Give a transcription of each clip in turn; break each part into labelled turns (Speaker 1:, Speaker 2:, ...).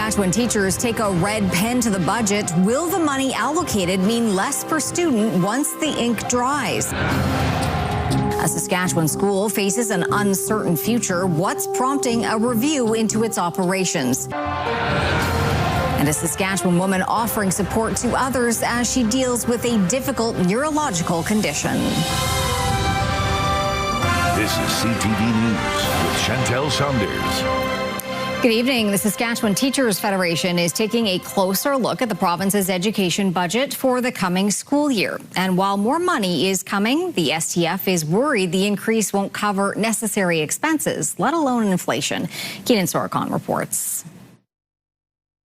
Speaker 1: Saskatchewan teachers take a red pen to the budget. Will the money allocated mean less per student once the ink dries? A Saskatchewan school faces an uncertain future. What's prompting a review into its operations? And a Saskatchewan woman offering support to others as she deals with a difficult neurological condition.
Speaker 2: This is CTV News with Chantel Saunders.
Speaker 1: Good evening. The Saskatchewan Teachers Federation is taking a closer look at the province's education budget for the coming school year. And while more money is coming, the STF is worried the increase won't cover necessary expenses, let alone inflation. Keenan Sorokon reports.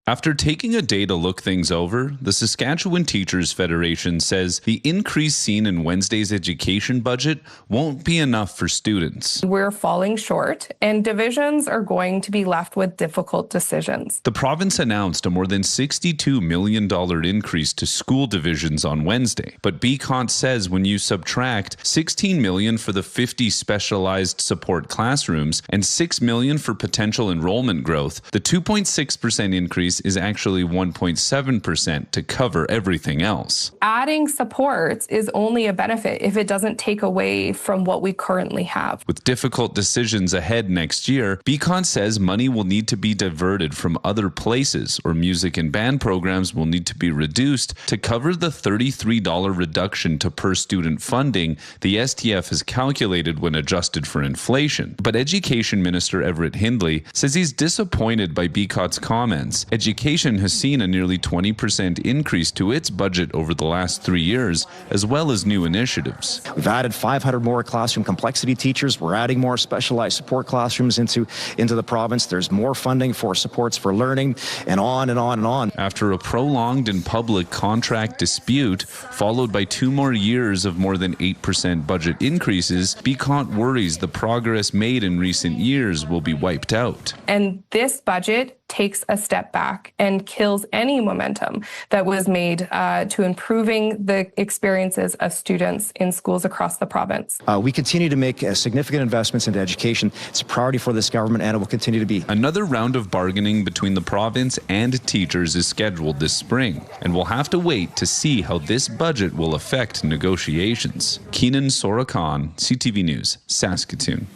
Speaker 3: After taking a day to look things over, the Saskatchewan Teachers Federation says the increase seen in Wednesday's education budget won't be enough for students.
Speaker 4: We're falling short, and divisions are going to be left with difficult decisions.
Speaker 3: The province announced a more than $62 million increase to school divisions on Wednesday, but BCont says when you subtract $16 million for the 50 specialized support classrooms and $6 million for potential enrollment growth, the 2.6% increase is actually 1.7% to cover everything else.
Speaker 4: Adding supports is only a benefit if it doesn't take away from what we currently have.
Speaker 3: With difficult decisions ahead next year, BCont says money will need to be diverted from other places, or music and band programs will need to be reduced to cover the $33 reduction to per student funding the STF has calculated when adjusted for inflation. But Education Minister Everett Hindley says he's disappointed by BCot's comments. Education has seen a nearly 20% increase to its budget over the last 3 years, as well as new initiatives.
Speaker 5: We've added 500 more classroom complexity teachers. We're adding more specialized support classrooms into the province. There's more funding for supports for learning, and on and on and on.
Speaker 3: After a prolonged and public contract dispute, followed by 2 more years of more than 8% budget increases, BCont worries the progress made in recent years will be wiped out.
Speaker 4: And this budget takes a step back and kills any momentum that was made to improving the experiences of students in schools across the province.
Speaker 5: We continue to make significant investments into education. It's a priority for this government, and it will continue to be.
Speaker 3: Another round of bargaining between the province and teachers is scheduled this spring, and we'll have to wait to see how this budget will affect negotiations. Keenan Sorokon, CTV News, Saskatoon.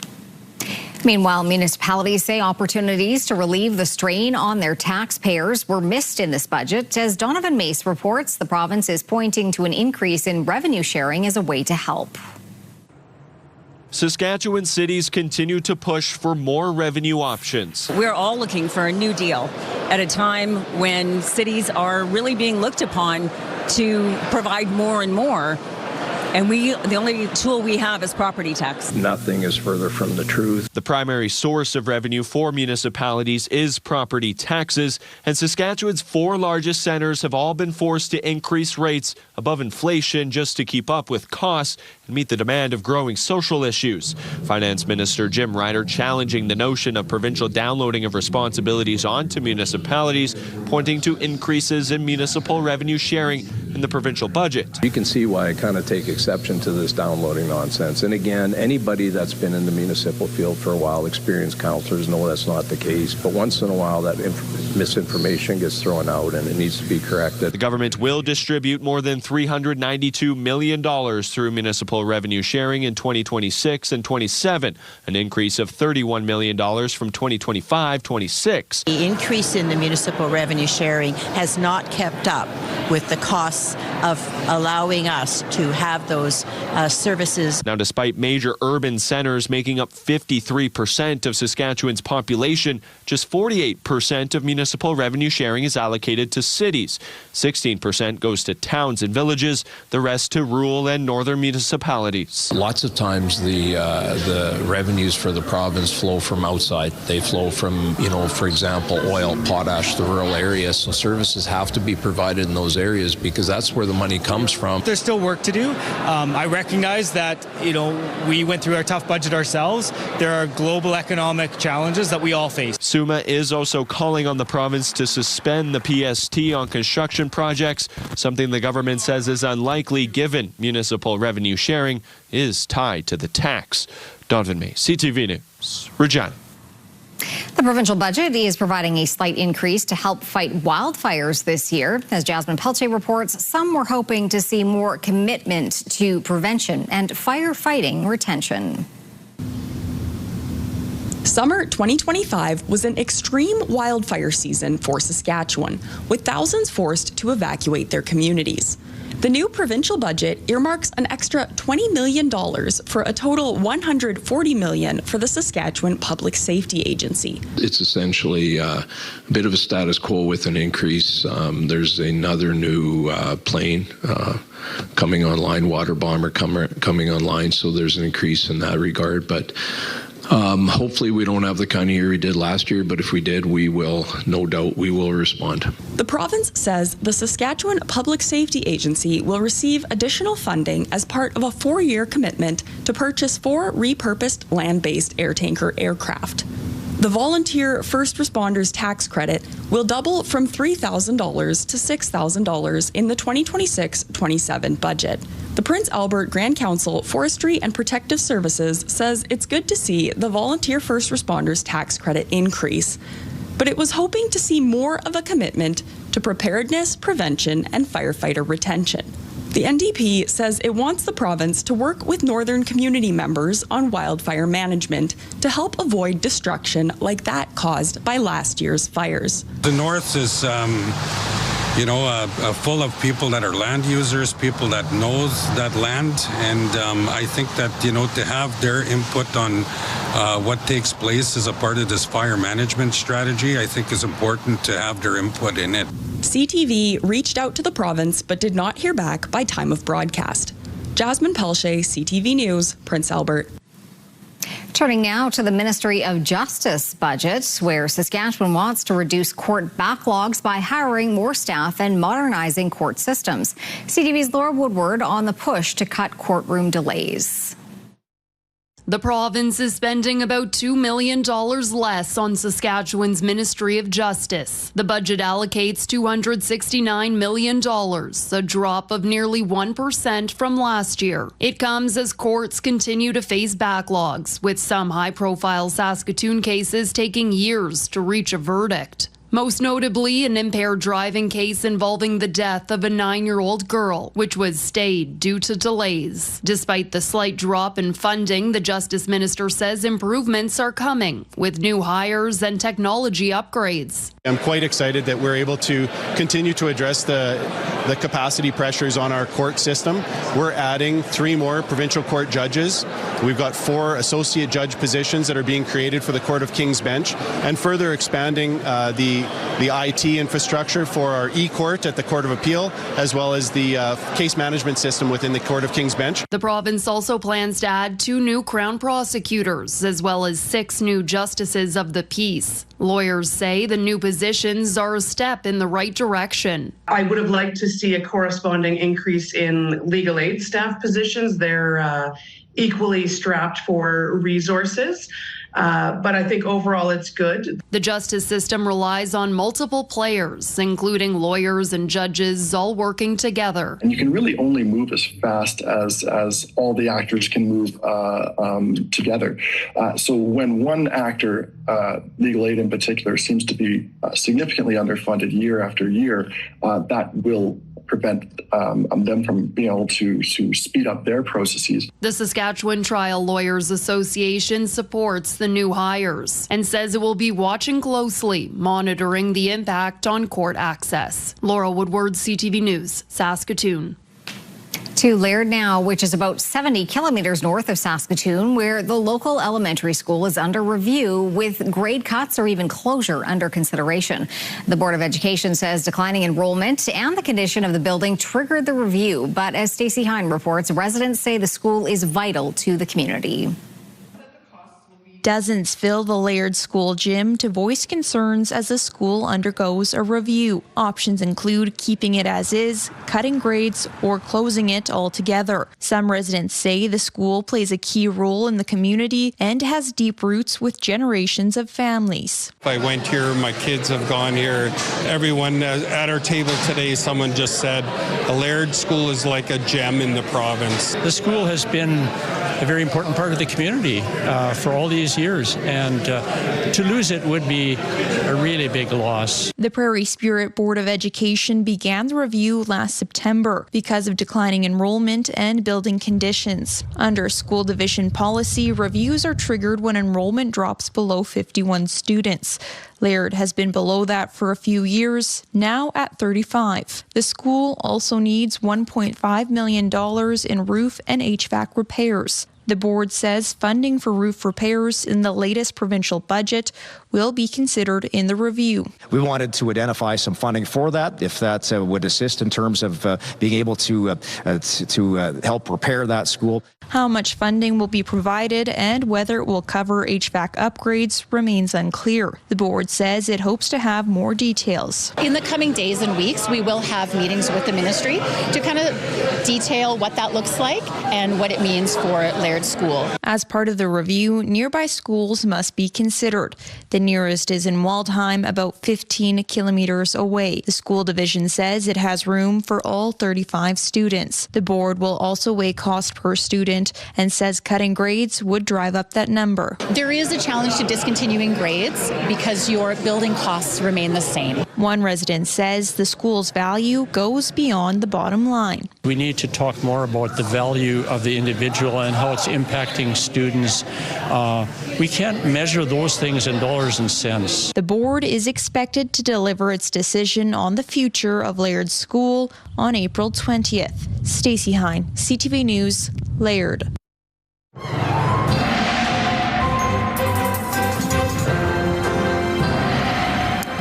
Speaker 1: Meanwhile, municipalities say opportunities to relieve the strain on their taxpayers were missed in this budget. As Donovan Mace reports, the province is pointing to an increase in revenue sharing as a way to help.
Speaker 6: Saskatchewan cities continue to push for more revenue options.
Speaker 7: We're all looking for a new deal at a time when cities are really being looked upon to provide more and more. And the only tool we have is property tax.
Speaker 8: Nothing is further from the truth.
Speaker 6: The primary source of revenue for municipalities is property taxes, and Saskatchewan's 4 largest centres have all been forced to increase rates above inflation just to keep up with costs and meet the demand of growing social issues. Finance Minister Jim Ryder challenging the notion of provincial downloading of responsibilities onto municipalities, pointing to increases in municipal revenue sharing in the provincial budget.
Speaker 8: You can see why I kind of take exception to this downloading nonsense. And again, anybody that's been in the municipal field for a while, experienced councillors know that's not the case. But once in a while, that misinformation gets thrown out and it needs to be corrected.
Speaker 6: The government will distribute more than $392 million through municipal revenue sharing in 2026 and 27, an increase of $31 million from 2025-26.
Speaker 9: The increase in the municipal revenue sharing has not kept up with the costs of allowing us to have those services.
Speaker 6: Now, despite major urban centres making up 53% of Saskatchewan's population, just 48% of municipal revenue sharing is allocated to cities. 16% goes to towns and villages, the rest to rural and northern municipalities.
Speaker 10: Lots of times the revenues for the province flow from outside. They flow from, for example, oil, potash, the rural areas. So services have to be provided in those areas because that's where the money comes from.
Speaker 11: There's still work to do. I recognize that, we went through our tough budget ourselves. There are global economic challenges that we all face.
Speaker 6: SUMA is also calling on the province to suspend the PST on construction projects, something the government says is unlikely given municipal revenue sharing is tied to the tax. Donovan May, CTV News, Regina.
Speaker 1: The provincial budget is providing a slight increase to help fight wildfires this year. As Jasmine Pelche reports, some were hoping to see more commitment to prevention and firefighting retention.
Speaker 12: Summer 2025 was an extreme wildfire season for Saskatchewan, with thousands forced to evacuate their communities. The new provincial budget earmarks an extra $20 million for a total $140 million for the Saskatchewan Public Safety Agency.
Speaker 10: It's essentially a bit of a status quo with an increase. There's another new plane coming online, water bomber coming online, so there's an increase in that regard. But hopefully we don't have the kind of year we did last year, but if we did, we will, no doubt, we will respond.
Speaker 12: The province says the Saskatchewan Public Safety Agency will receive additional funding as part of a 4-year commitment to purchase 4 repurposed land-based air tanker aircraft. The Volunteer First Responders Tax Credit will double from $3,000 to $6,000 in the 2026-27 budget. The Prince Albert Grand Council Forestry and Protective Services says it's good to see the Volunteer First Responders Tax Credit increase, but it was hoping to see more of a commitment to preparedness, prevention, and firefighter retention. The NDP says it wants the province to work with northern community members on wildfire management to help avoid destruction like that caused by last year's fires.
Speaker 13: The north is full of people that are land users, people that knows that land, and I think that, to have their input on what takes place as a part of this fire management strategy, I think is important to have their input in it.
Speaker 12: CTV reached out to the province but did not hear back by time of broadcast. Jasmine Pelche, CTV News, Prince Albert.
Speaker 1: Turning now to the Ministry of Justice budget, where Saskatchewan wants to reduce court backlogs by hiring more staff and modernizing court systems. CTV's Laura Woodward on the push to cut courtroom delays.
Speaker 14: The province is spending about $2 million less on Saskatchewan's Ministry of Justice. The budget allocates $269 million, a drop of nearly 1% from last year. It comes as courts continue to face backlogs, with some high-profile Saskatoon cases taking years to reach a verdict. Most notably, an impaired driving case involving the death of a 9-year-old girl, which was stayed due to delays. Despite the slight drop in funding, the Justice Minister says improvements are coming, with new hires and technology upgrades.
Speaker 15: I'm quite excited that we're able to continue to address the capacity pressures on our court system. We're adding 3 more provincial court judges. We've got 4 associate judge positions that are being created for the Court of King's Bench, and further expanding the IT infrastructure for our e-court at the Court of Appeal, as well as the case management system within the Court of King's Bench.
Speaker 14: The province also plans to add 2 new Crown prosecutors, as well as 6 new justices of the peace. Lawyers say the new positions are a step in the right direction.
Speaker 16: I would have liked to see a corresponding increase in legal aid staff positions. They're equally strapped for resources. But I think overall it's good.
Speaker 14: The justice system relies on multiple players, including lawyers and judges, all working together.
Speaker 17: And you can really only move as fast as all the actors can move together. So when one actor, legal aid in particular, seems to be significantly underfunded year after year, that will prevent them from being able to speed up their processes.
Speaker 14: The Saskatchewan Trial Lawyers Association supports the new hires and says it will be watching closely, monitoring the impact on court access. Laura Woodward, CTV News, Saskatoon.
Speaker 1: To Laird now, which is about 70 kilometers north of Saskatoon, where the local elementary school is under review with grade cuts or even closure under consideration. The Board of Education says declining enrollment and the condition of the building triggered the review. But as Stacey Hine reports, residents say the school is vital to the community.
Speaker 18: Dozens fill the Laird School gym to voice concerns as the school undergoes a review. Options include keeping it as is, cutting grades, or closing it altogether. Some residents say the school plays a key role in the community and has deep roots with generations of families.
Speaker 19: I went here, my kids have gone here. Everyone at our table today, someone just said the Laird School is like a gem in the province.
Speaker 20: The school has been a very important part of the community for all these years, and to lose it would be a really big loss.
Speaker 18: The Prairie Spirit Board of Education began the review last September because of declining enrollment and building conditions. Under school division policy, reviews are triggered when enrollment drops below 51 students. Laird has been below that for a few years, now at 35. The school also needs $1.5 million in roof and HVAC repairs. The board says funding for roof repairs in the latest provincial budget will be considered in the review.
Speaker 5: We wanted to identify some funding for that, if that would assist in terms of being able to help repair that school.
Speaker 18: How much funding will be provided and whether it will cover HVAC upgrades remains unclear. The board says it hopes to have more details.
Speaker 21: In the coming days and weeks, we will have meetings with the ministry to kind of detail what that looks like and what it means for Laird School.
Speaker 18: As part of the review, nearby schools must be considered. The nearest is in Waldheim, about 15 kilometers away. The school division says it has room for all 35 students. The board will also weigh cost per student and says cutting grades would drive up that number.
Speaker 21: There is a challenge to discontinuing grades because your building costs remain the same.
Speaker 18: One resident says the school's value goes beyond the bottom line.
Speaker 20: We need to talk more about the value of the individual and how it's impacting students. We can't measure those things in dollars and cents.
Speaker 18: The board is expected to deliver its decision on the future of Laird School on April 20th. Stacey Hine, CTV News, Laird.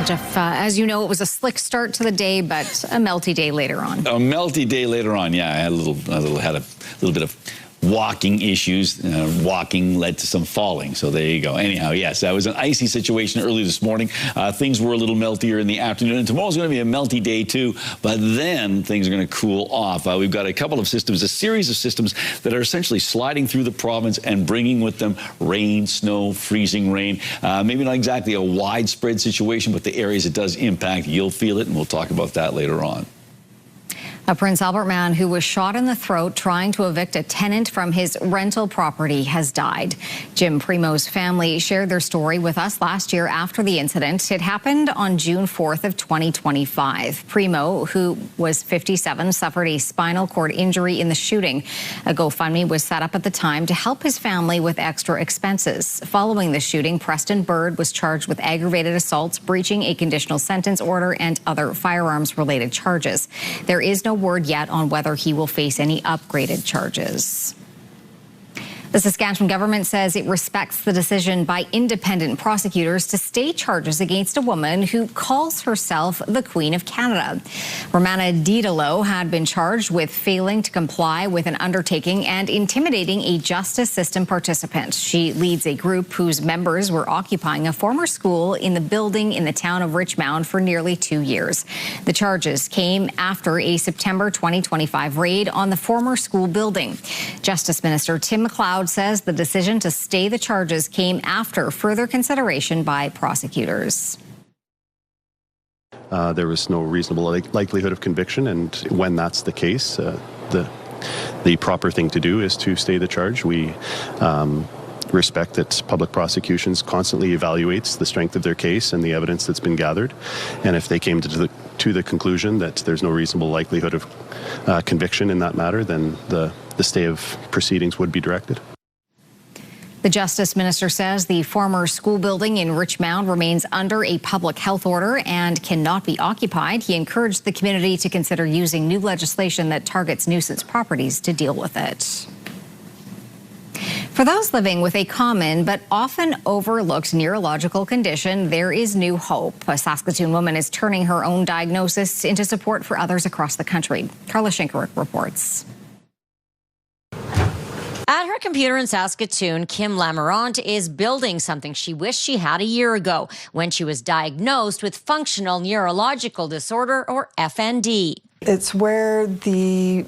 Speaker 1: Jeff, as you know, it was a slick start to the day, but a melty day later on.
Speaker 22: A melty day later on, yeah. I had a little bit of walking issues. Walking led to some falling, so there you go. Anyhow, yes, that was an icy situation early this morning. Things were a little meltier in the afternoon, and tomorrow's going to be a melty day too, but then things are going to cool off. We've got a couple of systems, a series of systems that are essentially sliding through the province and bringing with them rain, snow, freezing rain. Maybe not exactly a widespread situation, but the areas it does impact, you'll feel it, and we'll talk about that later on.
Speaker 1: A Prince Albert man who was shot in the throat trying to evict a tenant from his rental property has died. Jim Primo's family shared their story with us last year after the incident. It happened on June 4th of 2025. Primo, who was 57, suffered a spinal cord injury in the shooting. A GoFundMe was set up at the time to help his family with extra expenses. Following the shooting, Preston Bird was charged with aggravated assaults, breaching a conditional sentence order, and other firearms-related charges. There is no word yet on whether he will face any upgraded charges. The Saskatchewan government says it respects the decision by independent prosecutors to stay charges against a woman who calls herself the Queen of Canada. Romana Didalo had been charged with failing to comply with an undertaking and intimidating a justice system participant. She leads a group whose members were occupying a former school in the building in the town of Richmond for nearly 2 years. The charges came after a September 2025 raid on the former school building. Justice Minister Tim MacLeod says the decision to stay the charges came after further consideration by prosecutors.
Speaker 15: There was no reasonable likelihood of conviction, and when that's the case, the proper thing to do is to stay the charge. We respect that public prosecutions constantly evaluates the strength of their case and the evidence that's been gathered, and if they came to the conclusion that there's no reasonable likelihood of conviction in that matter, then the stay of proceedings would be directed.
Speaker 1: The Justice Minister says the former school building in Richmond remains under a public health order and cannot be occupied. He encouraged the community to consider using new legislation that targets nuisance properties to deal with it. For those living with a common but often overlooked neurological condition, there is new hope. A Saskatoon woman is turning her own diagnosis into support for others across the country. Carla Shinkaruk reports.
Speaker 23: At her computer in Saskatoon, Kim Lamarant is building something she wished she had a year ago when she was diagnosed with functional neurological disorder, or FND.
Speaker 24: It's where the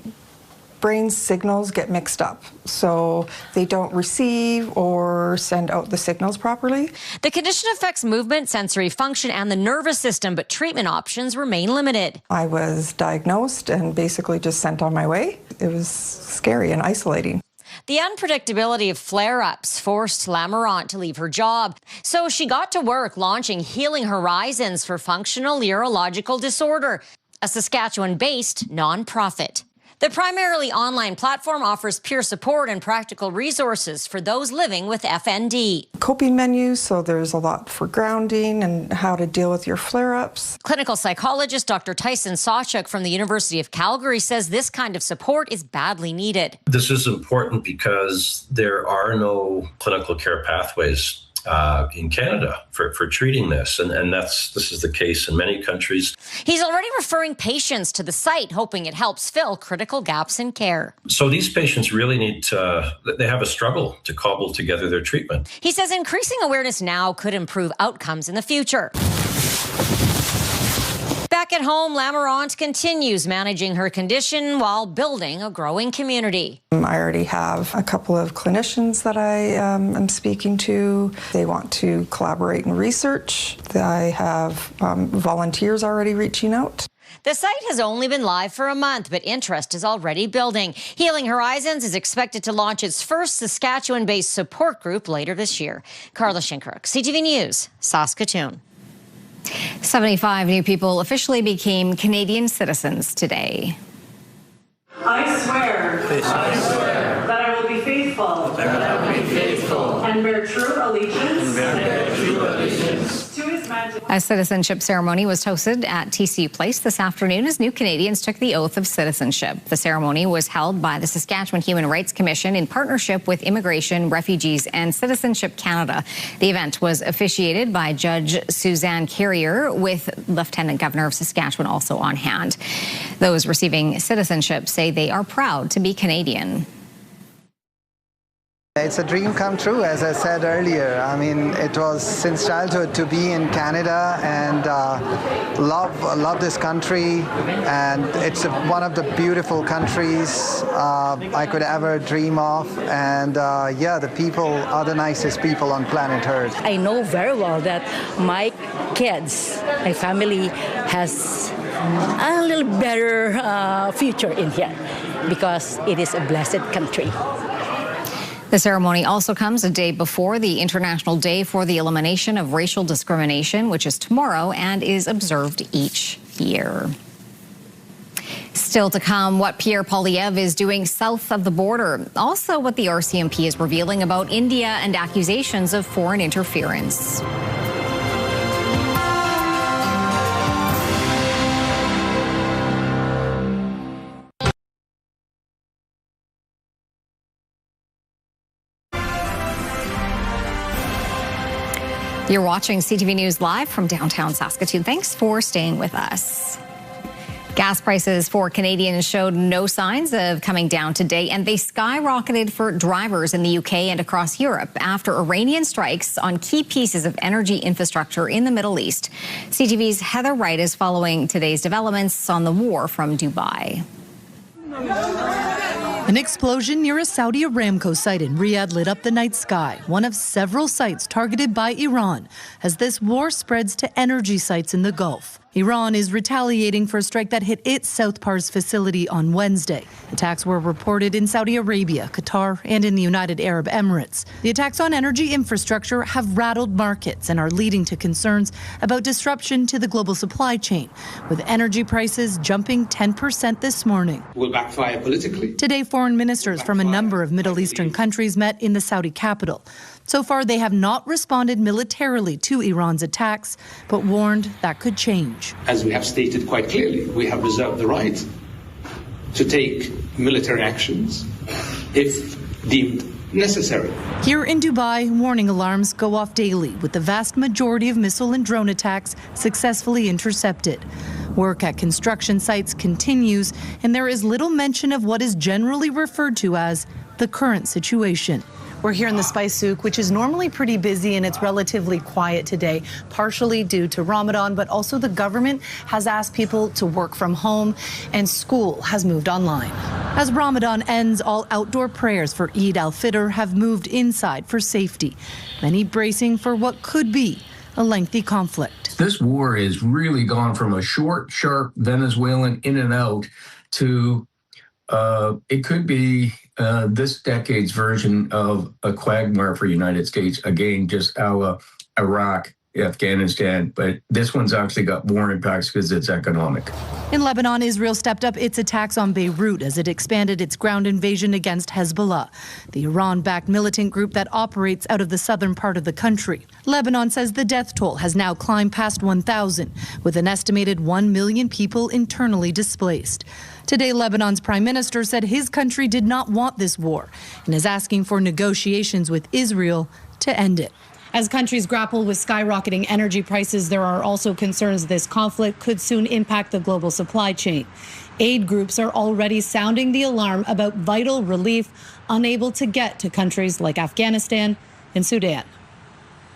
Speaker 24: brain signals get mixed up, so they don't receive or send out the signals properly.
Speaker 23: The condition affects movement, sensory function, and the nervous system, but treatment options remain limited.
Speaker 24: I was diagnosed and basically just sent on my way. It was scary and isolating.
Speaker 23: The unpredictability of flare-ups forced Lamarant to leave her job, so she got to work launching Healing Horizons for Functional Urological Disorder, a Saskatchewan-based nonprofit. The primarily online platform offers peer support and practical resources for those living with FND.
Speaker 24: Coping menus, so there's a lot for grounding and how to deal with your flare-ups.
Speaker 23: Clinical psychologist Dr. Tyson Sawchuk from the University of Calgary says this kind of support is badly needed.
Speaker 2: This is important because there are no clinical care pathways in Canada for treating this, and this is the case in many countries.
Speaker 23: He's already referring patients to the site, hoping it helps fill critical gaps in care.
Speaker 2: So these patients really they have a struggle to cobble together their treatment.
Speaker 23: He says increasing awareness now could improve outcomes in the future. Back at home, Lamarant continues managing her condition while building a growing community.
Speaker 24: I already have a couple of clinicians that I am speaking to. They want to collaborate in research. I have volunteers already reaching out.
Speaker 23: The site has only been live for a month, but interest is already building. Healing Horizons is expected to launch its first Saskatchewan-based support group later this year. Carla Shinkrook, CTV News, Saskatoon.
Speaker 1: 75 new people officially became Canadian citizens today.
Speaker 3: I swear that I will be faithful and bear true allegiance to His Majesty.
Speaker 1: A citizenship ceremony was hosted at TCU Place this afternoon as new Canadians took the oath of citizenship. The ceremony was held by the Saskatchewan Human Rights Commission in partnership with Immigration, Refugees and Citizenship Canada. The event was officiated by Judge Suzanne Carrier, with Lieutenant Governor of Saskatchewan also on hand. Those receiving citizenship say they are proud to be Canadian.
Speaker 4: It's a dream come true, as I said earlier. I mean, it was since childhood to be in Canada and love this country, and it's one of the beautiful countries I could ever dream of. And yeah, the people are the nicest people on planet Earth.
Speaker 7: I know very well that my kids, my family has a little better future in here because it is a blessed country.
Speaker 1: The ceremony also comes a day before the International Day for the Elimination of Racial Discrimination, which is tomorrow and is observed each year. Still to come, what Pierre Poilievre is doing south of the border. Also, what the RCMP is revealing about India and accusations of foreign interference. You're watching CTV News live from downtown Saskatoon. Thanks for staying with us. Gas prices for Canadians showed no signs of coming down today, and they skyrocketed for drivers in the UK and across Europe after Iranian strikes on key pieces of energy infrastructure in the Middle East. CTV's Heather Wright is following today's developments on the war from Dubai.
Speaker 25: An explosion near a Saudi Aramco site in Riyadh lit up the night sky, one of several sites targeted by Iran, as this war spreads to energy sites in the Gulf. Iran is retaliating for a strike that hit its South Pars facility on Wednesday. Attacks were reported in Saudi Arabia, Qatar, and in the United Arab Emirates. The attacks on energy infrastructure have rattled markets and are leading to concerns about disruption to the global supply chain, with energy prices jumping 10% this morning.
Speaker 26: Will backfire politically.
Speaker 25: Today, foreign ministers from a number of Middle Eastern countries met in the Saudi capital. So far, they have not responded militarily to Iran's attacks, but warned that could change.
Speaker 26: As we have stated quite clearly, we have reserved the right to take military actions if deemed necessary.
Speaker 25: Here in Dubai, warning alarms go off daily, with the vast majority of missile and drone attacks successfully intercepted. Work at construction sites continues, and there is little mention of what is generally referred to as the current situation.
Speaker 27: We're here in the Spice Souk, which is normally pretty busy, and it's relatively quiet today, partially due to Ramadan, but also the government has asked people to work from home, and school has moved online.
Speaker 25: As Ramadan ends, all outdoor prayers for Eid al-Fitr have moved inside for safety, many bracing for what could be a lengthy conflict.
Speaker 28: This war has really gone from a short, sharp Venezuelan in and out to
Speaker 6: It could be this decade's version of a quagmire for the United States, again, just a la Iraq, Afghanistan, but this one's actually got more impacts because it's economic.
Speaker 25: In Lebanon, Israel stepped up its attacks on Beirut as it expanded its ground invasion against Hezbollah, the Iran-backed militant group that operates out of the southern part of the country. Lebanon says the death toll has now climbed past 1,000, with an estimated 1 million people internally displaced. Today, Lebanon's prime minister said his country did not want this war and is asking for negotiations with Israel to end it.
Speaker 27: As countries grapple with skyrocketing energy prices, there are also concerns this conflict could soon impact the global supply chain. Aid groups are already sounding the alarm about vital relief unable to get to countries like Afghanistan and Sudan.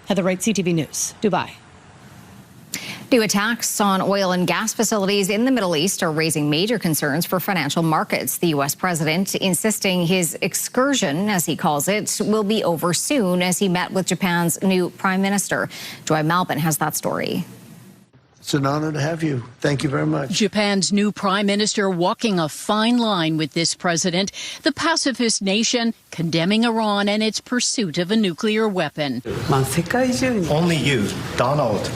Speaker 27: Heather Wright, CTV News, Dubai.
Speaker 1: New attacks on oil and gas facilities in the Middle East are raising major concerns for financial markets. The U.S. president insisting his excursion, as he calls it, will be over soon as he met with Japan's new prime minister. Joy Malbin has that story.
Speaker 8: It's an honor to have you. Thank you very much.
Speaker 9: Japan's new prime minister walking a fine line with this president, the pacifist nation condemning Iran and its pursuit of a nuclear weapon.
Speaker 8: Only you, Donald,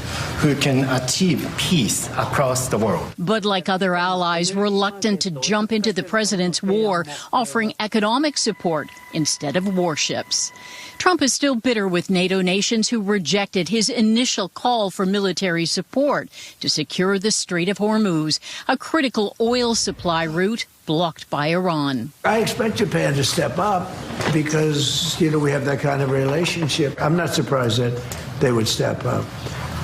Speaker 8: who can achieve peace across the world.
Speaker 9: But like other allies, reluctant to jump into the president's war, offering economic support instead of warships. Trump is still bitter with NATO nations who rejected his initial call for military support to secure the Strait of Hormuz, a critical oil supply route blocked by Iran.
Speaker 8: I expect Japan to step up because, we have that kind of relationship. I'm not surprised that they would step up.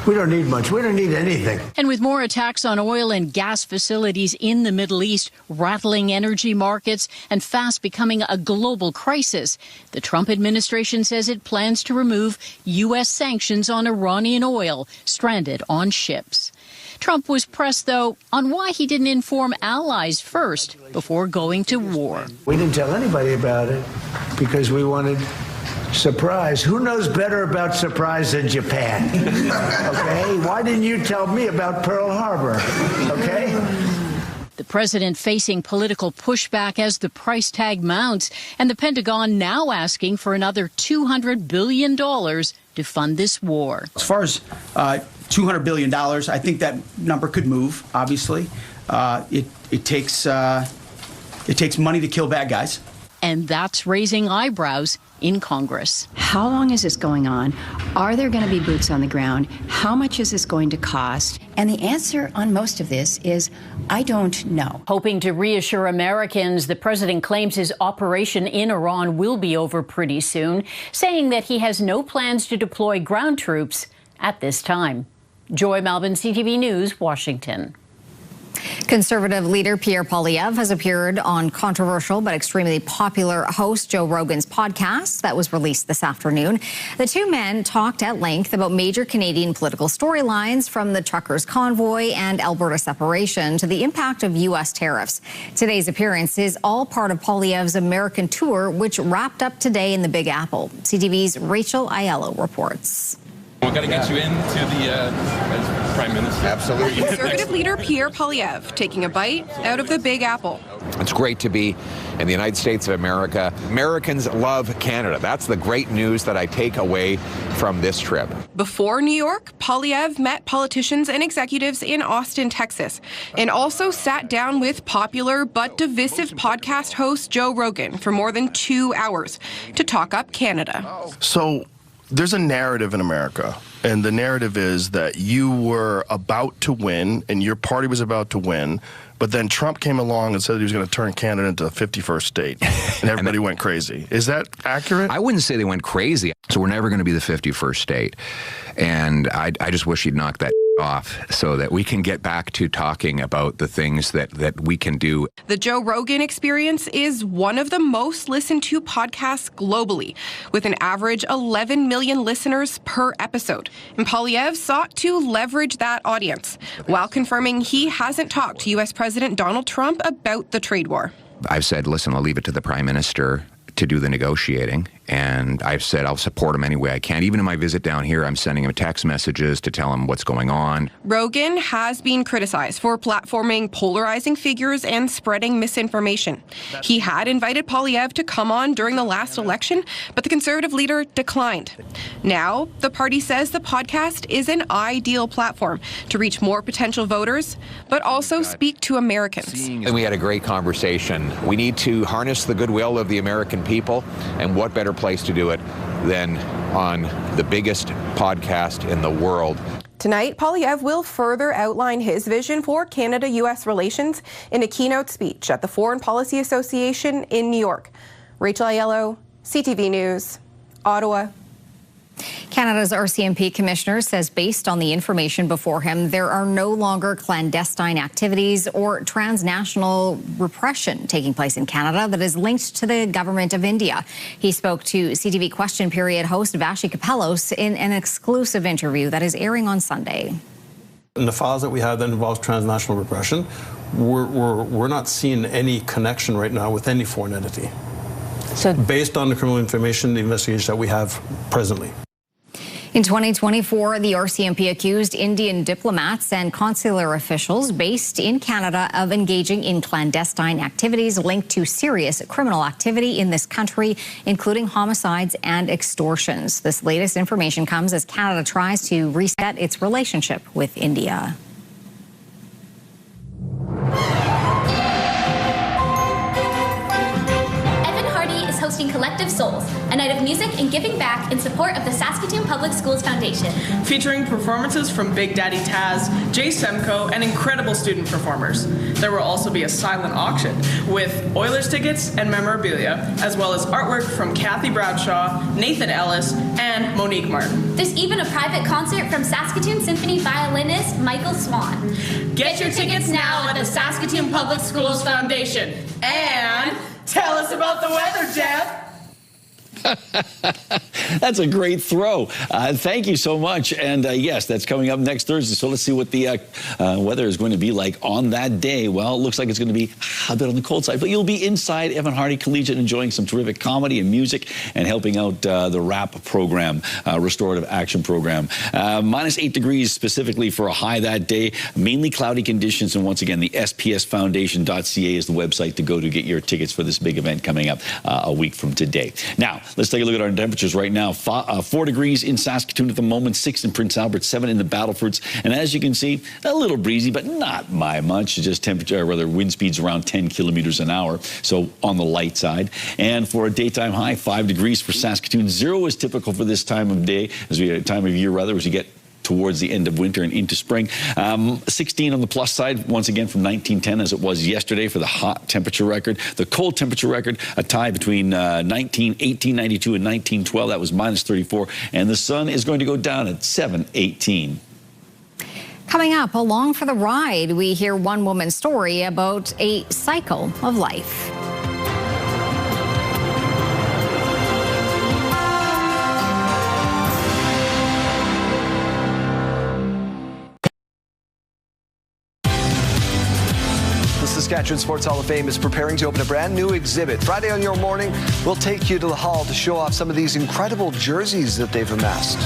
Speaker 8: We don't need much. We don't need anything.
Speaker 9: And with more attacks on oil and gas facilities in the Middle East, rattling energy markets, and fast becoming a global crisis, the Trump administration says it plans to remove U.S. sanctions on Iranian oil stranded on ships. Trump was pressed, though, on why he didn't inform allies first before going to war.
Speaker 8: We didn't tell anybody about it because we wanted surprise. Who knows better about surprise than Japan? Okay? Why didn't you tell me about Pearl Harbor? Okay?
Speaker 9: The president facing political pushback as the price tag mounts, and the Pentagon now asking for another $200 billion to fund this war.
Speaker 10: As far as $200 billion, I think that number could move, obviously. It takes money to kill bad guys.
Speaker 9: And that's raising eyebrows in Congress.
Speaker 11: How long is this going on? Are there going to be boots on the ground? How much is this going to cost? And the answer on most of this is, I don't know.
Speaker 9: Hoping to reassure Americans, the president claims his operation in Iran will be over pretty soon, saying that he has no plans to deploy ground troops at this time. Joy Malbin, CTV News, Washington.
Speaker 1: Conservative leader Pierre Poilievre has appeared on controversial but extremely popular host Joe Rogan's podcast that was released this afternoon. The two men talked at length about major Canadian political storylines, from the truckers' convoy and Alberta separation to the impact of U.S. tariffs. Today's appearance is all part of Poilievre's American tour, which wrapped up today in the Big Apple. CTV's Rachel Aiello reports.
Speaker 12: We've got to get you into the Prime Minister.
Speaker 13: Absolutely. Conservative leader Pierre Poilievre taking a bite out of the Big Apple.
Speaker 28: It's great to be in the United States of America. Americans love Canada. That's the great news that I take away from this trip.
Speaker 13: Before New York, Poilievre met politicians and executives in Austin, Texas, and also sat down with popular but divisive podcast host Joe Rogan for more than 2 hours to talk up Canada.
Speaker 29: So there's a narrative in America, and the narrative is that you were about to win and your party was about to win, but then Trump came along and said he was going to turn Canada into the 51st state, and everybody went crazy. Is that accurate?
Speaker 30: I wouldn't say they went crazy. So we're never going to be the 51st state, and I just wish he'd knock that off so that we can get back to talking about the things that we can do.
Speaker 13: The Joe Rogan Experience is one of the most listened to podcasts globally, with an average 11 million listeners per episode. And Poilievre sought to leverage that audience while confirming he hasn't talked to U.S. President Donald Trump about the trade war.
Speaker 30: I've said, listen, I'll leave it to the Prime Minister to do the negotiating. And I've said I'll support him any way I can. Even in my visit down here, I'm sending him text messages to tell him what's going on.
Speaker 13: Rogan has been criticized for platforming polarizing figures and spreading misinformation. He had invited Poilievre to come on during the last election, but the Conservative leader declined. Now, the party says the podcast is an ideal platform to reach more potential voters, but also speak to Americans.
Speaker 28: And we had a great conversation. We need to harness the goodwill of the American people, and what better place to do it than on the biggest podcast in the world.
Speaker 13: Tonight, Poilievre will further outline his vision for Canada-U.S. relations in a keynote speech at the Foreign Policy Association in New York. Rachel Aiello, CTV News, Ottawa.
Speaker 1: Canada's RCMP commissioner says based on the information before him, there are no longer clandestine activities or transnational repression taking place in Canada that is linked to the government of India. He spoke to CTV Question Period host Vashi Kapelos in an exclusive interview that is airing on Sunday.
Speaker 5: In the files that we have that involves transnational repression, we're not seeing any connection right now with any foreign entity. So, based on the criminal information, the investigation that we have presently.
Speaker 1: In 2024, the RCMP accused Indian diplomats and consular officials based in Canada of engaging in clandestine activities linked to serious criminal activity in this country, including homicides and extortions. This latest information comes as Canada tries to reset its relationship with India.
Speaker 14: Hosting Collective Souls, a night of music and giving back in support of the Saskatoon Public Schools Foundation.
Speaker 15: Featuring performances from Big Daddy Taz, Jay Semko, and incredible student performers. There will also be a silent auction with Oilers tickets and memorabilia, as well as artwork from Kathy Bradshaw, Nathan Ellis, and Monique Martin.
Speaker 14: There's even a private concert from Saskatoon Symphony violinist Michael Swan.
Speaker 15: Get your tickets now at the Saskatoon Public Schools Foundation. And tell us about the weather, Jeff.
Speaker 16: That's a great throw. Thank you so much. And yes, that's coming up next Thursday. So let's see what the weather is going to be like on that day. Well, it looks like it's going to be a bit on the cold side, but you'll be inside Evan Hardy Collegiate enjoying some terrific comedy and music and helping out the RAP program, Restorative Action Program. Minus 8 degrees specifically for a high that day. Mainly cloudy conditions. And once again, the spsfoundation.ca is the website to go to get your tickets for this big event coming up a week from today. Now, let's take a look at our temperatures right now. 4 degrees in Saskatoon at the moment, 6 in Prince Albert, 7 in the Battlefords. And as you can see, a little breezy, but not by much. Just temperature, or rather wind speeds around 10 kilometers an hour. So on the light side. And for a daytime high, 5 degrees for Saskatoon. 0 is typical for this time of day, time of year rather, as you get towards the end of winter and into spring. 16 on the plus side, once again from 1910 as it was yesterday for the hot temperature record. The cold temperature record, a tie between 1892 and 1912. That was minus 34. And the sun is going to go down at 7:18.
Speaker 1: Coming up, along for the ride, we hear one woman's story about a cycle of life.
Speaker 17: Saskatchewan Sports Hall of Fame is preparing to open a brand new exhibit. Friday on Your Morning, we'll take you to the hall to show off some of these incredible jerseys that they've amassed.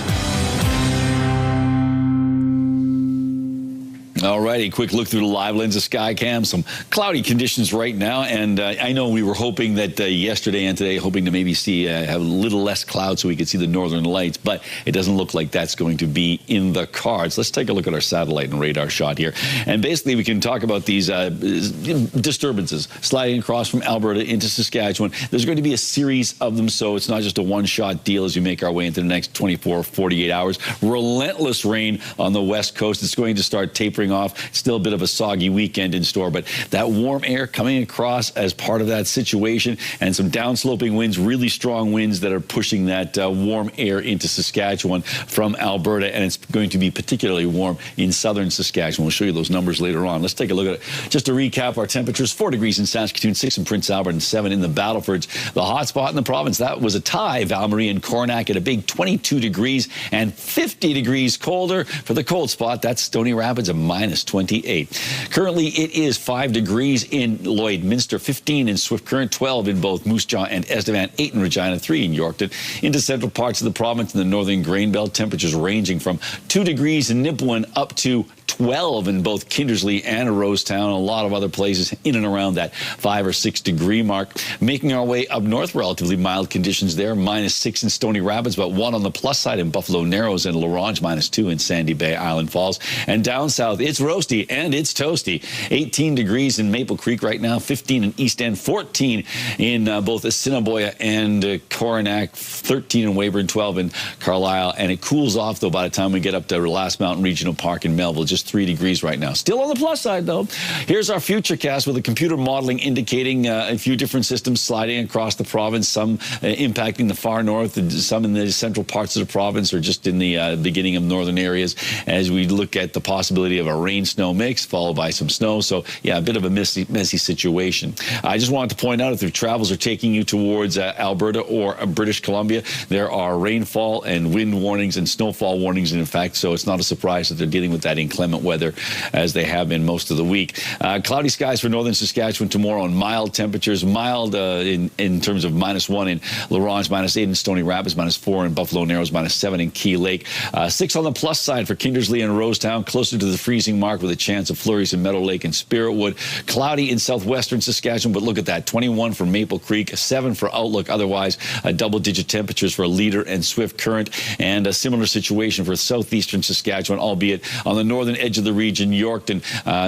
Speaker 16: All righty, quick look through the live lens of Skycam. Some cloudy conditions right now, and I know we were hoping that yesterday and today, hoping to maybe see have a little less cloud so we could see the northern lights, but it doesn't look like that's going to be in the cards. Let's take a look at our satellite and radar shot here, and basically we can talk about these disturbances sliding across from Alberta into Saskatchewan. There's going to be a series of them, so it's not just a one-shot deal as you make our way into the next 24, 48 hours. Relentless rain on the west coast. It's going to start tapering off. Still a bit of a soggy weekend in store, but that warm air coming across as part of that situation, and some downsloping winds, really strong winds that are pushing that warm air into Saskatchewan from Alberta, and it's going to be particularly warm in southern Saskatchewan. We'll show you those numbers later on. Let's take a look at it. Just to recap our temperatures: 4 degrees in Saskatoon, 6 in Prince Albert, and 7 in the Battlefords. The hot spot in the province, that was a tie. Val-Marie and Coronach at a big 22 degrees and 50 degrees colder. For the cold spot, that's Stony Rapids, a minus 28. Currently, it is 5 degrees in Lloydminster, 15 in Swift Current, 12 in both Moose Jaw and Estevan, 8 in Regina, 3 in Yorkton. Into central parts of the province in the northern grain belt, temperatures ranging from 2 degrees in Nipawin up to 12 in both Kindersley and Rosetown, a lot of other places in and around that 5 or 6 degree mark. Making our way up north, relatively mild conditions there, minus 6 in Stony Rapids, but 1 on the plus side in Buffalo Narrows and Larange, minus 2 in Sandy Bay, Island Falls. And down south, it's roasty and it's toasty. 18 degrees in Maple Creek right now, 15 in East End, 14 in both Assiniboia and Coronach, 13 in Weyburn, 12 in Carlisle. And it cools off, though, by the time we get up to Last Mountain Regional Park in Melville, just 3 degrees right now. Still on the plus side, though. Here's our futurecast with the computer modeling indicating a few different systems sliding across the province, some impacting the far north, and some in the central parts of the province or just in the beginning of northern areas as we look at the possibility of a rain-snow mix followed by some snow. So, yeah, a bit of a messy situation. I just wanted to point out if your travels are taking you towards Alberta or British Columbia, there are rainfall and wind warnings and snowfall warnings, in fact, so it's not a surprise that they're dealing with that inclement weather as they have been most of the week. Cloudy skies for northern Saskatchewan tomorrow and mild temperatures, mild in terms of minus 1 in Larange, minus 8 in Stony Rapids, minus 4 in Buffalo Narrows, minus 7 in Key Lake. 6 on the plus side for Kindersley and Rosetown, closer to the freezing mark with a chance of flurries in Meadow Lake and Spiritwood. Cloudy in southwestern Saskatchewan, but look at that, 21 for Maple Creek, 7 for Outlook. Otherwise, double-digit temperatures for Leader and Swift Current, and a similar situation for southeastern Saskatchewan, albeit on the northern edge of the region, Yorkton,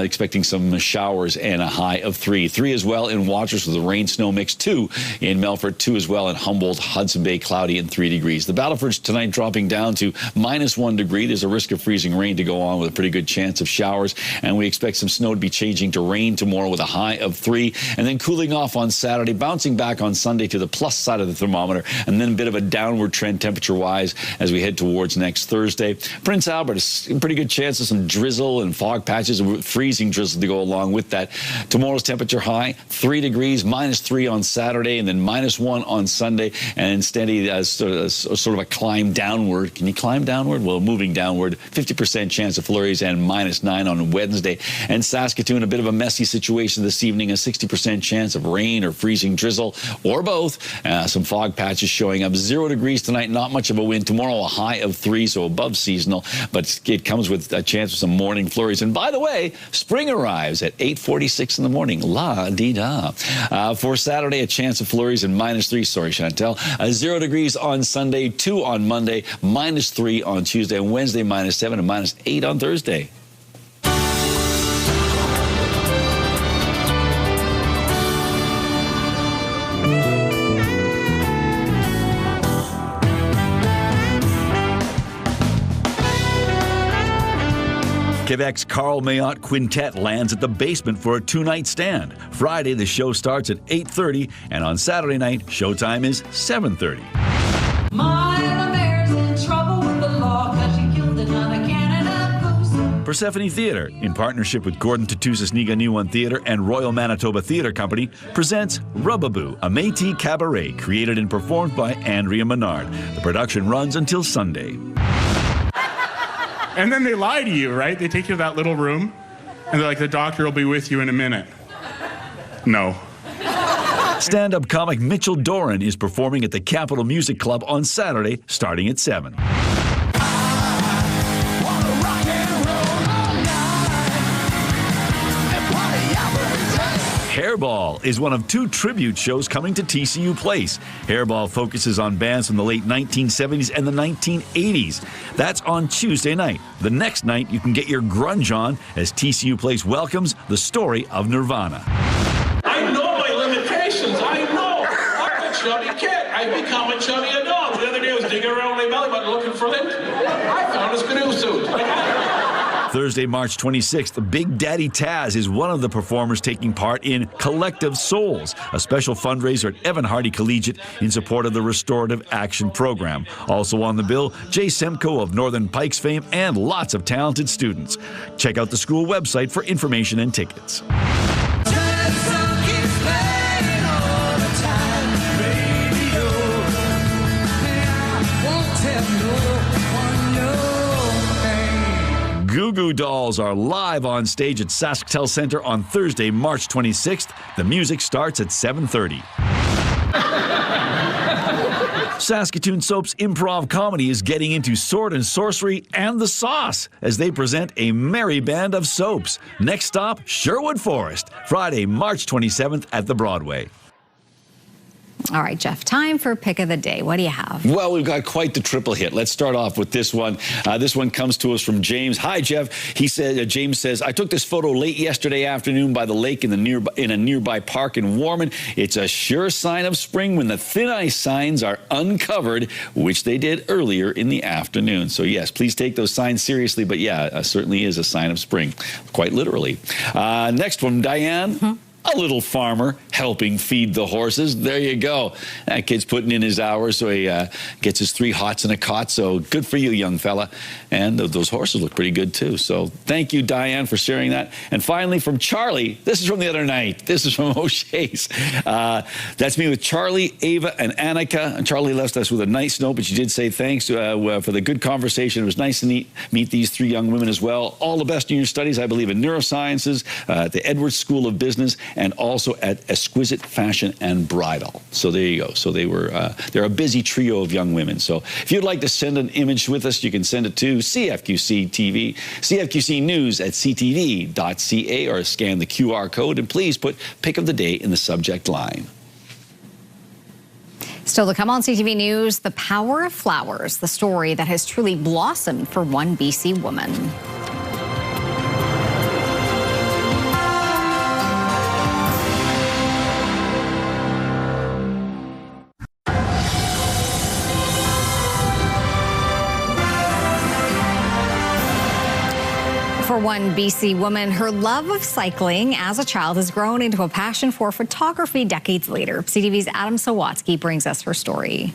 Speaker 16: expecting some showers and a high of 3. 3 as well in Waters with a rain-snow mix. 2 in Melfort, 2 as well in Humboldt, Hudson Bay, cloudy and 3 degrees. The Battleford's tonight dropping down to minus 1 degree. There's a risk of freezing rain to go on with a pretty good chance of showers, and we expect some snow to be changing to rain tomorrow with a high of 3, and then cooling off on Saturday, bouncing back on Sunday to the plus side of the thermometer, and then a bit of a downward trend temperature-wise as we head towards next Thursday. Prince Albert, a pretty good chance of some drizzle and fog patches and freezing drizzle to go along with that. Tomorrow's temperature high, 3 degrees, minus 3 on Saturday, and then minus 1 on Sunday, and steady sort of a climb downward. Can you climb downward? Well, moving downward, 50% chance of flurries, and minus 9 on Wednesday. And Saskatoon, a bit of a messy situation this evening, a 60% chance of rain or freezing drizzle, or both. Some fog patches showing up. 0 degrees tonight, not much of a wind. Tomorrow, a high of 3, so above seasonal, but it comes with a chance of some morning flurries. And by the way, spring arrives at 8:46 in the morning. La-dee-da. For Saturday, a chance of flurries and minus 3. Sorry, Chantel. 0 degrees on Sunday, 2 on Monday, minus 3 on Tuesday, and Wednesday, minus 7 and minus 8 on Thursday. Quebec's Carl Mayotte Quintet lands at the Basement for a 2-night stand. Friday, the show starts at 8:30, and on Saturday night, showtime is 7:30. Persephone Theatre, in partnership with Gordon Tatusis Niganiwan Theatre and Royal Manitoba Theatre Company, presents Rubaboo, a Métis cabaret created and performed by Andrea Menard. The production runs until Sunday.
Speaker 2: And then they lie to you, right? They take you to that little room, and they're like, the doctor will be with you in a minute. No.
Speaker 16: Stand-up comic Mitchell Doran is performing at the Capitol Music Club on Saturday, starting at 7. Hairball is one of 2 tribute shows coming to TCU Place. Hairball focuses on bands from the late 1970s and the 1980s. That's on Tuesday night. The next night, you can get your grunge on as TCU Place welcomes the story of Nirvana.
Speaker 3: I know my limitations. I know. I'm a chubby kid. I've become a chubby adult. The other day I was digging around my belly button looking for lint. I found a canoe suit.
Speaker 16: Thursday, March 26th, Big Daddy Taz is one of the performers taking part in Collective Souls, a special fundraiser at Evan Hardy Collegiate in support of the Restorative Action Program. Also on the bill, Jay Semko of Northern Pikes fame and lots of talented students. Check out the school website for information and tickets.
Speaker 4: Goo Goo Dolls are live on stage at SaskTel Centre on Thursday, March 26th. The music starts at 7:30. Saskatoon Soap's improv comedy is getting into sword and sorcery and the sauce as they present a merry band of soaps. Next stop, Sherwood Forest, Friday, March 27th at the Broadway.
Speaker 1: All right, Jeff, time for Pick of the Day. What do you have?
Speaker 16: Well, we've got quite the triple hit. Let's start off with this one. This one comes to us from James. Hi, Jeff. He said, James says, I took this photo late yesterday afternoon by the lake in a nearby park in Warman. It's a sure sign of spring when the thin ice signs are uncovered, which they did earlier in the afternoon. So, yes, please take those signs seriously. But, yeah, certainly is a sign of spring, quite literally. Next one, Diane. A little farmer helping feed the horses. There you go. That kid's putting in his hours, so he gets his 3 hots in a cot. So good for you, young fella. And those horses look pretty good, too. So thank you, Diane, for sharing that. And finally, from Charlie. This is from the other night. This is from O'Shea's. That's me with Charlie, Ava, and Annika. And Charlie left us with a nice note, but she did say thanks for the good conversation. It was nice to meet these 3 young women as well. All the best in your studies, I believe, in neurosciences, at the Edwards School of Business, and also at Exquisite Fashion and Bridal. So there you go. So they're a busy trio of young women. So if you'd like to send an image with us, you can send it to CFQC TV, CFQC News at ctv.ca, or scan the QR code, and please put Pick of the Day in the subject line.
Speaker 1: Still to come on CTV News, the power of flowers, the story that has truly blossomed for one BC woman. For one BC woman, her love of cycling as a child has grown into a passion for photography decades later. CTV's Adam Sawatsky brings us her story.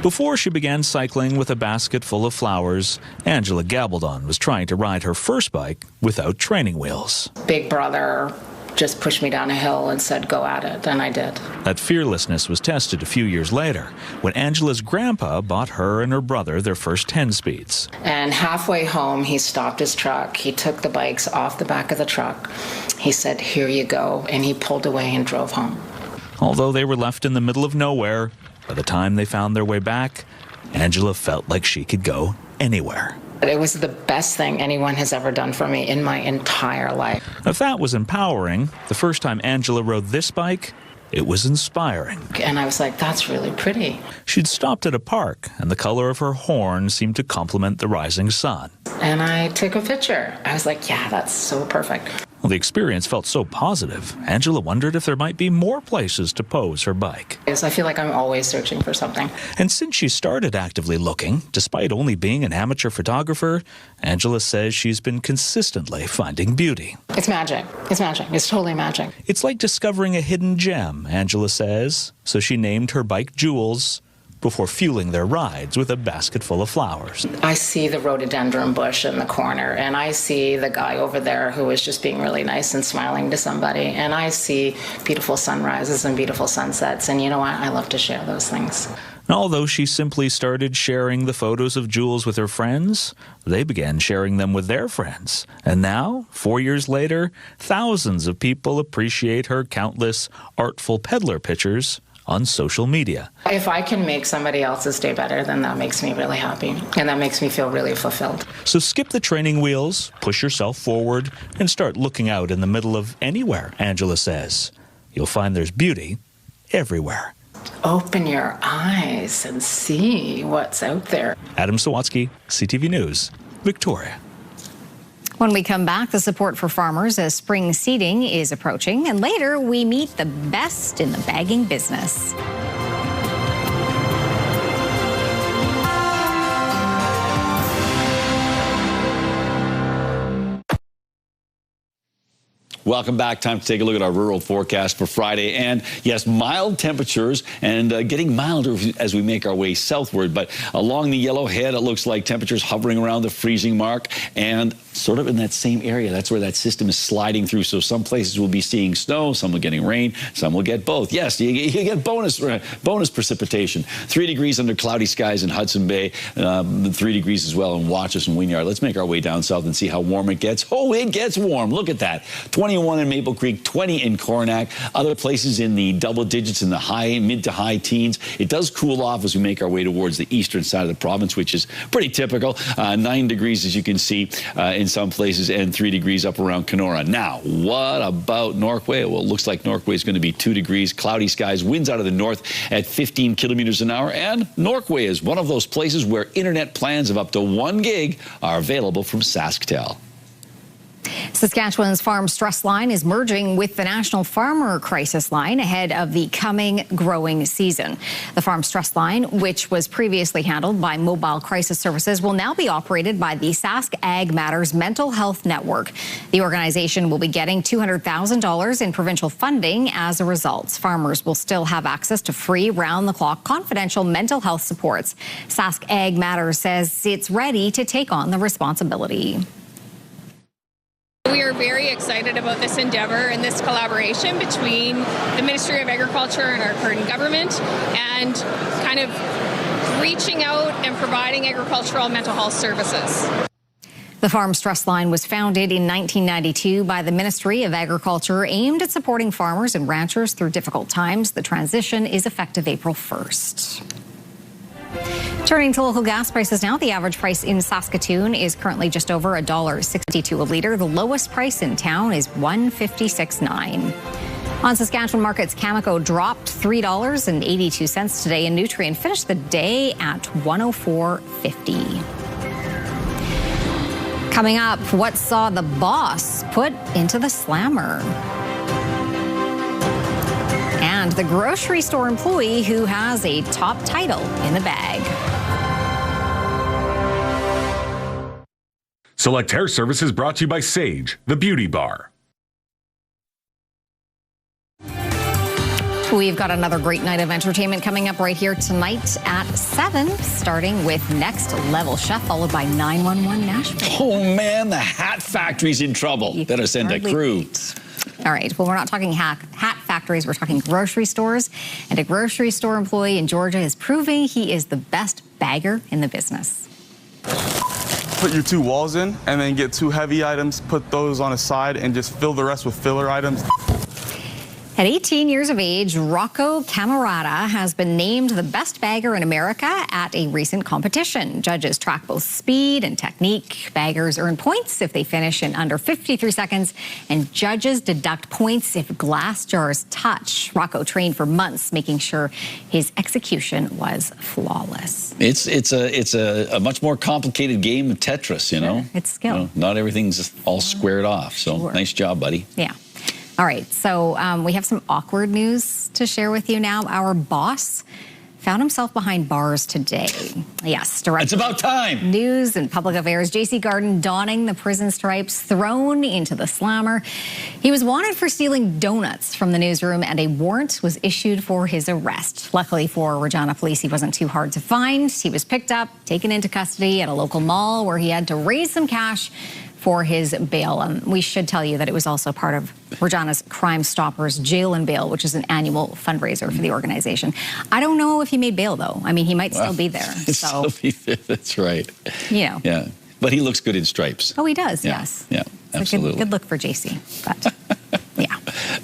Speaker 7: Before she began cycling with a basket full of flowers, Angela Gabaldon was trying to ride her first bike without training wheels.
Speaker 18: Big brother just pushed me down a hill and said, go at it, and I did.
Speaker 7: That fearlessness was tested a few years later when Angela's grandpa bought her and her brother their first 10 speeds.
Speaker 18: And halfway home, he stopped his truck. He took the bikes off the back of the truck. He said, here you go, and he pulled away and drove home.
Speaker 7: Although they were left in the middle of nowhere, by the time they found their way back, Angela felt like she could go anywhere.
Speaker 18: It was the best thing anyone has ever done for me in my entire life.
Speaker 7: If that was empowering, the first time Angela rode this bike, it was inspiring.
Speaker 18: And I was like, that's really pretty.
Speaker 7: She'd stopped at a park, and the color of her horn seemed to complement the rising sun.
Speaker 18: And I took a picture. I was like, yeah, that's so perfect.
Speaker 7: Well, the experience felt so positive, Angela wondered if there might be more places to pose her bike.
Speaker 18: Yes, I feel like I'm always searching for something.
Speaker 7: And since she started actively looking, despite only being an amateur photographer, Angela says she's been consistently finding beauty.
Speaker 18: It's magic. It's magic. It's totally magic.
Speaker 7: It's like discovering a hidden gem, Angela says. So she named her bike Jules before fueling their rides with a basket full of flowers.
Speaker 18: I see the rhododendron bush in the corner, and I see the guy over there who is just being really nice and smiling to somebody, and I see beautiful sunrises and beautiful sunsets, and you know what? I love to share those things.
Speaker 7: Although she simply started sharing the photos of Jules with her friends, they began sharing them with their friends. And now, 4 years later, thousands of people appreciate her countless artful peddler pictures on social media.
Speaker 18: If I can make somebody else's day better, then that makes me really happy, and that makes me feel really fulfilled.
Speaker 7: So skip the training wheels, push yourself forward, and start looking out in the middle of anywhere, Angela says. You'll find there's beauty everywhere.
Speaker 18: Open your eyes and see what's out there.
Speaker 7: Adam Sawatsky, CTV News, Victoria.
Speaker 1: When we come back, the support for farmers as spring seeding is approaching. And later, we meet the best in the bagging business.
Speaker 4: Welcome back. Time to take a look at our rural forecast for Friday. And yes, mild temperatures and getting milder as we make our way southward. But along the Yellowhead, it looks like temperatures hovering around the freezing mark and sort of in that same area. That's where that system is sliding through. So some places will be seeing snow, some will getting rain, some will get both. Yes, you get bonus precipitation. 3 degrees under cloudy skies in Hudson Bay, 3 degrees as well in Watchus and Wynyard. Let's make our way down south and see how warm it gets. Oh, it gets warm. Look at that. 21 in Maple Creek, 20 in Coronach. Other places in the double digits in the mid to high teens. It does cool off as we make our way towards the eastern side of the province, which is pretty typical. 9 degrees, as you can see, in some places, and 3 degrees up around Kenora. Now, what about Norquay? Well, it looks like Norquay is going to be 2 degrees, cloudy skies, winds out of the north at 15 kilometers an hour, and Norquay is one of those places where internet plans of up to 1 gig are available from SaskTel.
Speaker 1: Saskatchewan's Farm Stress Line is merging with the National Farmer Crisis Line ahead of the coming growing season. The Farm Stress Line, which was previously handled by Mobile Crisis Services, will now be operated by the Sask Ag Matters Mental Health Network. The organization will be getting $200,000 in provincial funding as a result. Farmers will still have access to free, round-the-clock, confidential mental health supports. Sask Ag Matters says it's ready to take on the responsibility.
Speaker 6: We are very excited about this endeavor and this collaboration between the Ministry of Agriculture and our current government, and kind of reaching out and providing agricultural mental health services.
Speaker 1: The Farm Stress Line was founded in 1992 by the Ministry of Agriculture, aimed at supporting farmers and ranchers through difficult times. The transition is effective April 1st. Turning to local gas prices now, the average price in Saskatoon is currently just over $1.62 a litre. The lowest price in town is $1.56.9. On Saskatchewan markets, Cameco dropped $3.82 today, and Nutrien finished the day at $104.50. Coming up, what saw the boss put into the slammer? And the grocery store employee who has a top title in the bag.
Speaker 19: Select Hair Services brought to you by Sage, the beauty bar.
Speaker 1: We've got another great night of entertainment coming up right here tonight at 7, starting with Next Level Chef, followed by 911 Nashville.
Speaker 4: Oh, man, the hat factory's in trouble. Better send a crew.
Speaker 1: All right, well, we're not talking hat factories, we're talking grocery stores. And a grocery store employee in Georgia is proving he is the best bagger in the business.
Speaker 20: Put your 2 walls in and then get 2 heavy items, put those on a side, and just fill the rest with filler items.
Speaker 1: At 18 years of age, Rocco Camarata has been named the best bagger in America at a recent competition. Judges track both speed and technique. Baggers earn points if they finish in under 53 seconds, and judges deduct points if glass jars touch. Rocco trained for months, making sure his execution was flawless.
Speaker 4: It's a much more complicated game of Tetris, you know?
Speaker 1: It's skill.
Speaker 4: You know, not everything's all squared off, so nice job, buddy.
Speaker 1: Yeah. All right, so we have some awkward news to share with you now. Our boss found himself behind bars today. Yes,
Speaker 4: it's about time.
Speaker 1: News and Public Affairs. J.C. Garden donning the prison stripes, thrown into the slammer. He was wanted for stealing donuts from the newsroom, and a warrant was issued for his arrest. Luckily for Regina police, he wasn't too hard to find. He was picked up, taken into custody at a local mall where he had to raise some cash for his bail. We should tell you that it was also part of Regina's Crime Stoppers Jail and Bail, which is an annual fundraiser for the organization. I don't know if he made bail, though. I mean, he might still be there. So,
Speaker 4: that's right.
Speaker 1: You know.
Speaker 4: Yeah, but he looks good in stripes.
Speaker 1: Oh, he does,
Speaker 4: yeah.
Speaker 1: yes.
Speaker 4: Yeah, absolutely.
Speaker 1: Good look for JC, but yeah.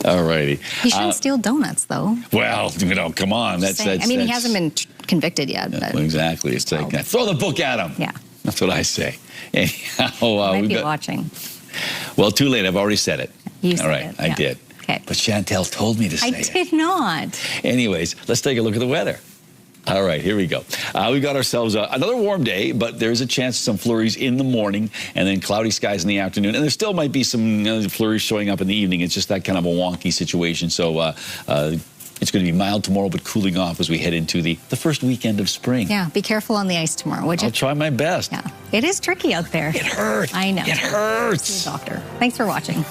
Speaker 4: All righty.
Speaker 1: He shouldn't steal donuts, though.
Speaker 4: Well, you know, come on. That's
Speaker 1: I mean, he hasn't been convicted yet. But
Speaker 4: exactly. It's like, throw the book at him.
Speaker 1: Yeah.
Speaker 4: That's what I say. Anyhow,
Speaker 1: might be watching.
Speaker 4: Well, too late. I've already said it.
Speaker 1: You said
Speaker 4: All right,
Speaker 1: it.
Speaker 4: I did.
Speaker 1: Okay.
Speaker 4: But Chantel told me to say it.
Speaker 1: I did not.
Speaker 4: Anyways, let's take a look at the weather. All right, here we go. We've got ourselves another warm day, but there's a chance of some flurries in the morning and then cloudy skies in the afternoon. And there still might be some flurries showing up in the evening. It's just that kind of a wonky situation. So it's going to be mild tomorrow, but cooling off as we head into the first weekend of spring.
Speaker 1: Yeah, be careful on the ice tomorrow, would you?
Speaker 4: I'll try my best.
Speaker 1: Yeah, it is tricky out there.
Speaker 4: It hurts.
Speaker 1: I know.
Speaker 4: It hurts.
Speaker 1: See you, doctor. Thanks for watching.